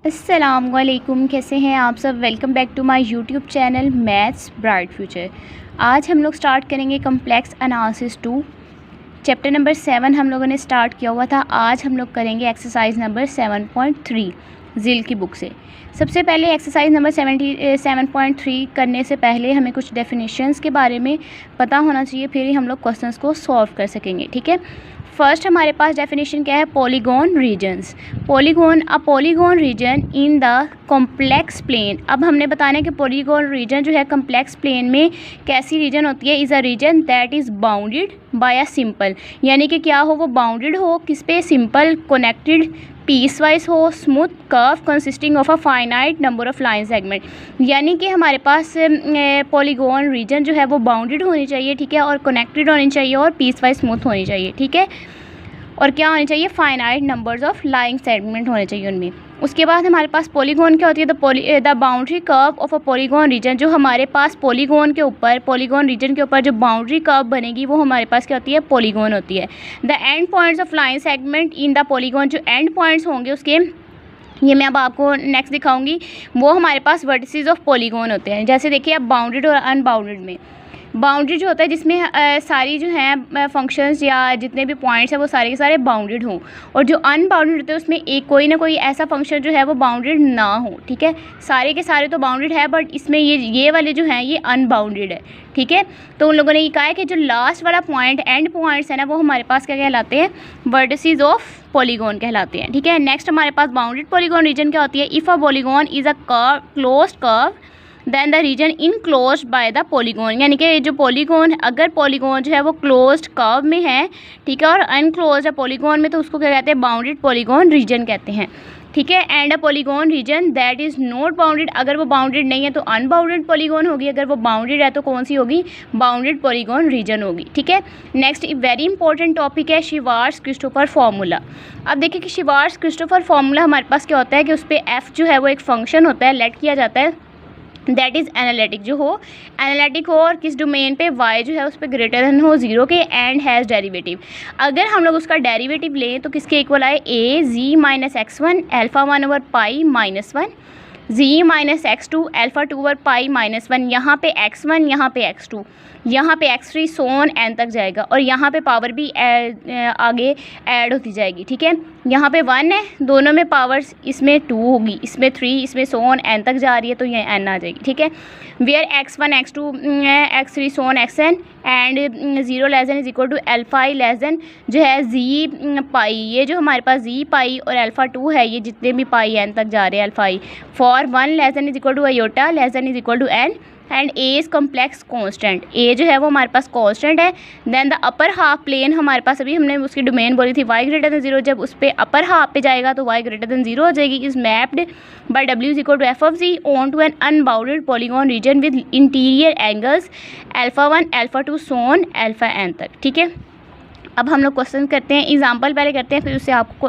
अस्सलामुअलैकुम, कैसे हैं आप सब। Welcome back to my YouTube channel maths bright future. आज हम लोग स्टार्ट करेंगे कम्प्लेक्स एनालिसिस 2 चैप्टर नंबर 7 हम लोगों ने स्टार्ट किया हुआ था। आज हम लोग करेंगे एक्सरसाइज नंबर 7.3 जिल की बुक से। सबसे पहले एक्सरसाइज नंबर 7.3 करने से पहले हमें कुछ डेफिनेशंस के बारे में पता होना चाहिए, फिर ही हम लोग क्वेश्चंस को सॉल्व कर सकेंगे। ठीक है, फर्स्ट हमारे पास डेफिनेशन क्या है, polygon regions. Polygon region in the complex plane. अब हमने बताना है कि पॉलीगॉन रीजन जो है कॉम्प्लेक्स प्लेन में कैसी रीजन होती है। Is a region that is bounded by a simple, यानी कि क्या हो, वो बाउंडेड हो किस पे, सिंपल, कनेक्टेड, पीस वाइज हो, smooth curve consisting of a finite number of line segment. यानी कि हमारे पास पॉलीगॉन रीजन जो है वो बाउंडेड होनी चाहिए, ठीक है, और कनेक्टेड होनी चाहिए और पीस वाइज स्मूथ होनी चाहिए, ठीक है, और क्या होनी चाहिए, finite numbers of line segment होने चाहिए उनमें। उसके बाद हमारे पास पॉलीगॉन क्या होती है, the boundary curve of a polygon region. जो हमारे पास पॉलीगॉन रीजन के ऊपर जो बाउंड्री कर्व बनेगी वो हमारे पास क्या होती है, पॉलीगॉन होती है। The end points of line segment in the polygon, जो एंड पॉइंट्स होंगे उसके, ये मैं अब आपको नेक्स्ट दिखाऊंगी, वो हमारे पास वर्टिसेस ऑफ पॉलीगॉन होते हैं। जैसे देखिए अब बाउंडेड और अनबाउंडेड में, बाउंड्री जो होता है जिसमें सारी जो हैं फंक्शंस या जितने भी पॉइंट्स हैं वो सारे के सारे बाउंडेड हों, और जो अनबाउंडेड होते हैं उसमें एक कोई ना कोई ऐसा फंक्शन जो है वो बाउंडेड ना हो। ठीक है, सारे के सारे तो बाउंडेड है बट इसमें ये वाले जो हैं ये अनबाउंडेड है। ठीक है, तो उन लोगों ने ये कहा है कि जो लास्ट वाला पॉइंट, एंड पॉइंट्स है ना, वो हमारे पास क्या कहलाते हैं, वर्टिसेस ऑफ पॉलीगॉन कहलाते हैं। ठीक है, नेक्स्ट हमारे पास बाउंडेड पॉलीगॉन रीजन क्या होती है, if a polygon is a closed curve then the region enclosed by the polygon. यानी कि जो पॉलीगॉन, अगर पॉलीगॉन जो है वो क्लोज्ड कर्व में है, ठीक है, और अनक्लोज्ड है पॉलीगॉन में, तो उसको क्या कहते हैं, बाउंडेड पॉलीगॉन रीजन कहते हैं। ठीक है, and a polygon region that is not bounded, अगर वो बाउंडेड नहीं है तो अनबाउंडेड पॉलीगॉन होगी, अगर वो बाउंडेड है तो कौन सी होगी, बाउंडेड पॉलीगॉन रीजन होगी। ठीक है, नेक्स्ट वेरी इंपॉर्टेंट टॉपिक है शिवार्ट्ज क्रिस्टोफर फार्मूला। अब देखिए कि शिवार्ट्ज क्रिस्टोफर फार्मूला हमारे पास क्या होता है कि उस पर एफ जो है वो एक फंक्शन होता है, लेट किया जाता है, दैट इज़ एनालिटिक जो हो, एनालिटिक हो, और किस डोमेन पे y जो है उस पर ग्रेटर देन हो 0 के, एंड हैज़ डेरिवेटिव। अगर हम लोग उसका डेरिवेटिव लें तो किसके इक्वल आए, a z minus x1 alpha 1 over pi minus 1 z minus x2 alpha 2 over pi minus 1। यहाँ पे x1, यहाँ पे x2, यहाँ पे x3 सोन n तक जाएगा, और यहाँ पे पावर भी आगे ऐड होती जाएगी। ठीक है, यहाँ पे 1 है, दोनों में पावर्स, इसमें 2 होगी, इसमें 3, इसमें सोन n तक जा रही है तो ये n आ जाएगी। ठीक है, where x1 x2 x3 so on xn and 0 less than is equal to alpha i less than जो है z पाई, ये जो हमारे पास z पाई और अल्फ़ा 2 है, ये जितने भी पाई n तक जा रहे हैं alpha i, for 1 less than is equal to iota less than is equal to n and a is complex constant. a जो है वो हमारे पास कांस्टेंट है। Then the upper half plane, हमारे पास अभी हमने उसकी डोमेन बोली थी y ग्रेटर देन 0, जब उस पर अपर हाफ पे जाएगा तो y ग्रेटर देन 0 हो जाएगी। Is mapped by w is equal to F of z onto an unbounded polygon region with interior angles alpha 1 alpha 2 so on alpha n तक। ठीक है, अब हम लोग क्वेश्चन करते हैं, एग्जाम्पल पहले करते हैं, फिर उससे आपको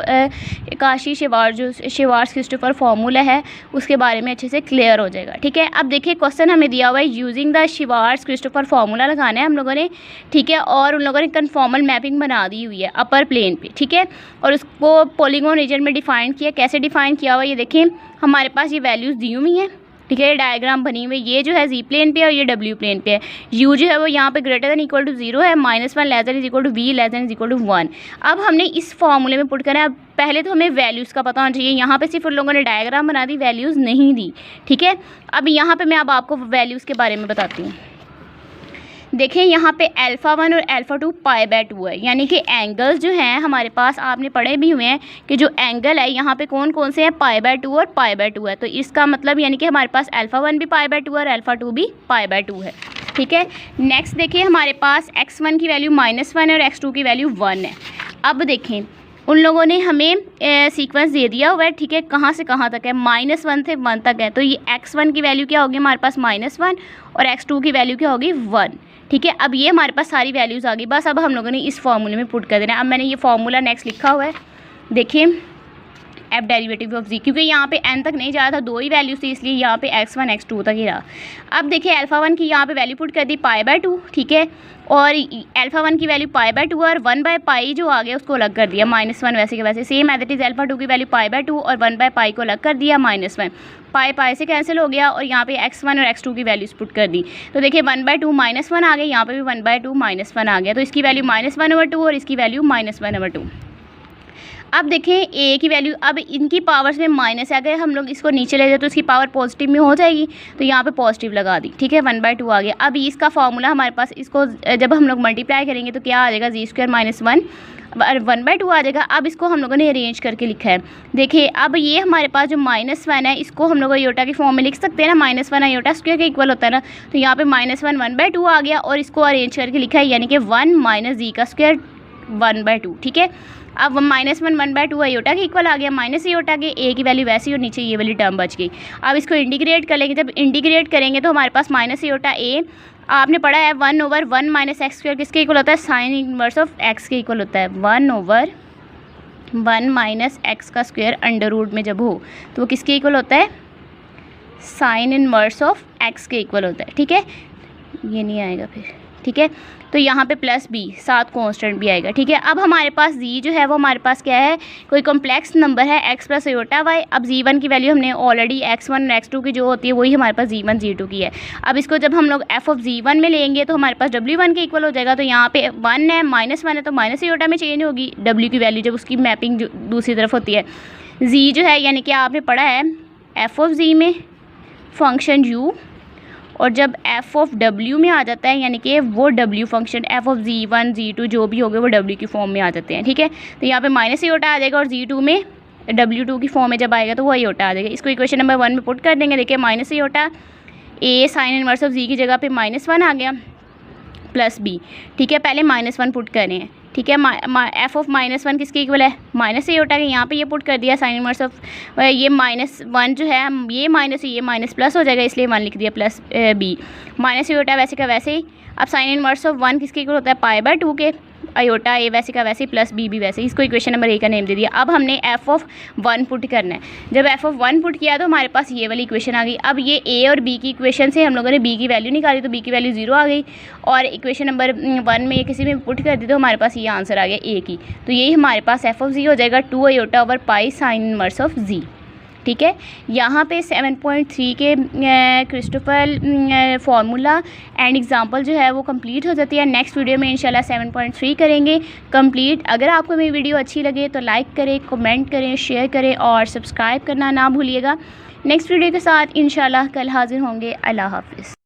काशी शिवार्ट्ज क्रिस्टोफर फार्मूला है उसके बारे में अच्छे से क्लियर हो जाएगा। ठीक है, अब देखिए क्वेश्चन हमें दिया हुआ है, यूजिंग द शिवार्ट्ज क्रिस्टोफर फार्मूला लगाना है हम लोगों ने। ठीक है, और उन लोगों ने कन्फॉर्मल मैपिंग बना दी हुई है अपर प्लेन पे। ठीक है, और उसको पॉलीगॉन रीजन में डिफाइन किया, कैसे डिफाइन किया हुआ है ये देखें, हमारे पास ये वैल्यूज़ दी हुई हैं। ठीक है, डायग्राम बनी हुई, ये जो है जी प्लेन पे है और ये डब्ल्यू प्लेन पे है। यू जो है वो यहाँ पे ग्रेटर देन इक्वल टू 0 है, -1 less than is equal to v less than is equal to 1। अब हमने इस फॉर्मूले में पुट करना है। अब पहले तो हमें वैल्यूज़ का पता होना चाहिए, यहाँ पे सिर्फ उन लोगों ने डायग्राम बना दी, वैल्यूज़ नहीं दी। ठीक है, अब यहाँ पे मैं अब आपको वैल्यूज़ के बारे में बताती हूँ। देखें यहाँ पे अल्फ़ा 1 और अल्फ़ा 2 π/2 है, यानी कि एंगल्स जो हैं हमारे पास, आपने पढ़े भी हुए हैं कि जो एंगल है यहाँ पे कौन कौन से हैं, π/2 और π/2 है। तो इसका मतलब यानी कि हमारे पास अल्फ़ा 1 भी π/2 और अल्फ़ा 2 भी π/2 है। ठीक है, नेक्स्ट देखिए हमारे पास x1 की वैल्यू -1 और x2 की वैल्यू 1 है। अब देखें उन लोगों ने हमें सीक्वेंस दे दिया हुआ है। ठीक है, कहाँ से कहाँ तक है, -1 से 1 तक है, तो ये x1 की वैल्यू क्या होगी हमारे पास -1 और x2 की वैल्यू क्या होगी 1। ठीक है, अब ये हमारे पास सारी वैल्यूज़ आ गई, बस अब हम लोगों ने इस फार्मूले में पुट कर देना है। अब मैंने ये फार्मूला नेक्स्ट लिखा हुआ है, देखिए एफ डेरिवेटिव ऑफ जी, क्योंकि यहाँ पे n तक नहीं जा रहा था, 2 ही वैल्यूज थी, इसलिए यहाँ पे x1 x2 तक ही रहा। अब देखिए अल्फ़ा 1 की यहाँ पे वैल्यू पुट कर दी π/2, ठीक है, और अल्फ़ा 1 की वैल्यू π/2 और 1/π जो आ गया उसको अलग कर दिया -1, वैसे के वैसे same as it is alpha 2 की वैल्यू π/2 और 1/π को अलग कर दिया -1, पाई से कैंसिल हो गया और यहाँ पे x1 और x2 की वैल्यूज पुट कर दी। तो देखिए 1/2 -1 आ गया, यहाँ पे भी 1/2 -1 आ गया, तो इसकी वैल्यू -1/2 और इसकी वैल्यू -1/2। अब देखें ए की वैल्यू, अब इनकी पावर्स में माइनस आ गए, हम लोग इसको नीचे ले जाए तो इसकी पावर पॉजिटिव में हो जाएगी, तो यहाँ पे पॉजिटिव लगा दी, ठीक है, 1/2 आ गया। अब इसका फार्मूला हमारे पास, इसको जब हम लोग मल्टीप्लाई करेंगे तो क्या आ जाएगा, z² -1 1/2 आ जाएगा। अब इसको हम लोगों ने अरेंज करके लिखा है। देखिए अब ये हमारे पास जो -1 है, इसको हम लोग आयोटा की फॉर्म में लिख सकते हैं ना, -1 आयोटा स्क्वायर के इक्वल होता है ना, तो यहाँ पे -1 1/2 आ गया और इसको अरेंज करके लिखा है, यानी कि 1 - z का स्क्वायर 1/2, ठीक है। अब -1 1/2 आयोटा के इक्वल आ गया, माइनस आयोटा के, ए की वैल्यू वैसी और नीचे ये वाली टर्म बच गई। अब इसको इंटीग्रेट कर लेंगे, जब इंटीग्रेट करेंगे तो हमारे पास माइनस आयोटा ए, आपने पढ़ा है 1/1 - x² किसके इक्वल होता है, साइन इनवर्स ऑफ x के इक्वल होता है। 1/1 - x का स्क्वायर अंडर रूट में जब हो तो वो किसके इक्वल होता है, साइन इनवर्स ऑफ x के इक्वल होता है, ठीक है, ये नहीं आएगा फिर, ठीक है। तो यहाँ पे प्लस b, साथ कॉन्स्टेंट भी आएगा, ठीक है। अब हमारे पास z जो है वो हमारे पास क्या है, कोई कॉम्प्लेक्स नंबर है x + आयोटा y। अब z1 की वैल्यू हमने ऑलरेडी x1 और x2 की जो होती है वही हमारे पास z1 z2 की है। अब इसको जब हम लोग f(z1) में लेंगे तो हमारे पास w1 के इक्वल हो जाएगा, तो यहाँ पे 1 है, -1 है, तो माइनस आयोटा में चेंज होगी w की वैल्यू, जब उसकी मैपिंग दूसरी तरफ होती है। z जो है, यानी कि आपने पढ़ा है f(z) में फंक्शन u, और जब f(w) में आ जाता है, यानी कि वो w फंक्शन f(z1) z2 जो भी होगे वो w की फॉर्म में आ जाते हैं, ठीक है। तो यहाँ पे माइनस आयोटा आ जाएगा और z2 में w2 की फॉर्म में जब आएगा तो वो आयोटा आ जाएगा। इसको इक्वेशन नंबर 1 में पुट कर देंगे। देखिए minus iota a sine inverse of z की जगह पे -1 आ गया प्लस b, ठीक है, पहले -1 पुट कर रहे हैं, ठीक है। f(-1) किसके इक्वल है, माइनस आयोटा के, यहाँ पे ये पुट कर दिया साइन इनवर्स ऑफ, ये -1 जो है, ये माइनस ये माइनस प्लस हो जाएगा, इसलिए 1 लिख दिया प्लस b, माइनस आयोटा वैसे का वैसे ही। अब साइन इनवर्स ऑफ 1 किसके इक्वल होता है, π/2 के, आयोटा ए वैसे का वैसे ही प्लस b भी वैसे ही। इसको इक्वेशन नंबर 1 का नेम दे दिया। अब हमने f(1) पुट करना है। जब f(1) पुट किया तो हमारे पास ये वाली इक्वेशन आ गई। अब ये a और b की इक्वेशन से हम लोगों ने b की वैल्यू निकाली, तो b की वैल्यू 0 आ गई, और इक्वेशन नंबर 1 में किसी में पुट कर दी तो हमारे पास ये आंसर आ गया a की। तो यही हमारे पास f(z) हो जाएगा 2 iota over pi sine inverse of z, ठीक है। यहाँ पे 7.3 के क्रिस्टोफर फार्मूला एंड एग्जांपल जो है वो कंप्लीट हो जाती है। नेक्स्ट वीडियो में इंशाल्लाह 7.3 करेंगे कंप्लीट। अगर आपको मेरी वीडियो अच्छी लगे तो लाइक करें, कमेंट करें, शेयर करें और सब्सक्राइब करना ना भूलिएगा। नेक्स्ट वीडियो के साथ इंशाल्लाह कल हाजिर होंगे। अल्लाह हाफिज़।